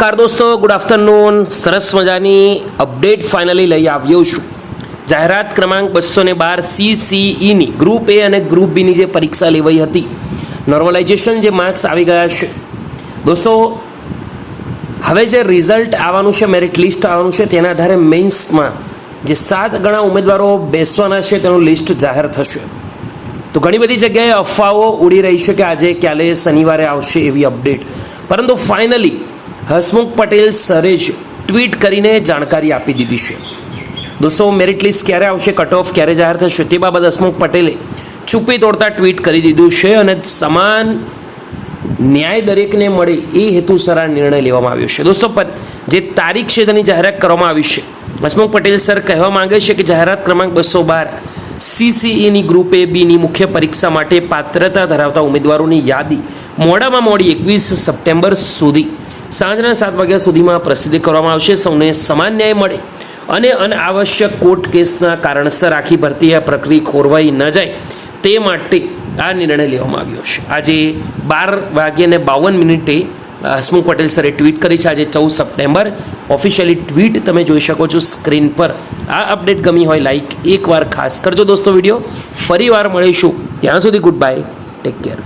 નમસ્કાર દોસ્તો, good afternoon. સરસ મજાની અપડેટ ફાઇનલી લઈ આવ્યો છું. જાહેરાત ક્રમાંક 212 CCEની ગ્રુપ એ અને ગ્રુપ બીની જે પરીક્ષા લેવાઈ હતી, નોર્મલાઇઝેશન જે માર્ક્સ આવી ગયા છે દોસ્તો. હવે જે રિઝલ્ટ આવવાનું છે, મેરિટ લિસ્ટ આવવાનું છે, તેના આધારે મેન્સમાં જે 7 ગણા ઉમેદવારો બેસવાના છે તેનું લિસ્ટ જાહેર થશે. તો ઘણી બધી જગ્યાએ અફવાઓ ઉડી રહી છે કે આજે ક્યારે શનિવારે આવશે એવી અપડેટ, પરંતુ ફાઇનલી હસમુખ પટેલ સરે જ ટ્વીટ કરીને જાણકારી આપી દીધી છે. દોસ્તો, મેરિટ લિસ્ટ ક્યારે આવશે, કટ ઓફ ક્યારે જાહેર થશે, તે બાબત હસમુખ પટેલે ચૂપી તોડતા ટ્વીટ કરી દીધું છે અને સમાન ન્યાય દરેકને મળે એ હેતુસર આ નિર્ણય લેવામાં આવ્યો છે. દોસ્તો, જે તારીખ છે તેની જાહેરાત કરવામાં આવી છે. હસમુખ પટેલ સર કહેવા માંગે છે કે જાહેરાત ક્રમાંક 212 CCEની ગ્રુપ એ બીની મુખ્ય પરીક્ષા માટે પાત્રતા ધરાવતા ઉમેદવારોની યાદી મોડામાં મોડી 21 સપ્ટેમ્બર સુધી સાંજના 7 વાગ્યા સુધીમાં પ્રસિદ્ધ કરવામાં આવશે. સૌને સમાન ન્યાય મળે અને અનાવશ્યક કોર્ટ કેસના કારણસર આખી ભરતી પ્રક્રિયા ખોરવાઈ ન જાય તે માટે આ નિર્ણય લેવામાં આવ્યો છે. આજે 12:52 હસમુખ પટેલ સરે ટ્વીટ કરી છે. આજે 14 સપ્ટેમ્બર ઓફિશિયલી ટ્વીટ તમે જોઈ શકો છો સ્ક્રીન પર. આ અપડેટ ગમી હોય લાઈક એકવાર ખાસ કરજો દોસ્તો. વિડીયો ફરી વાર મળીશું, ત્યાં સુધી ગુડ બાય, ટેક કેર.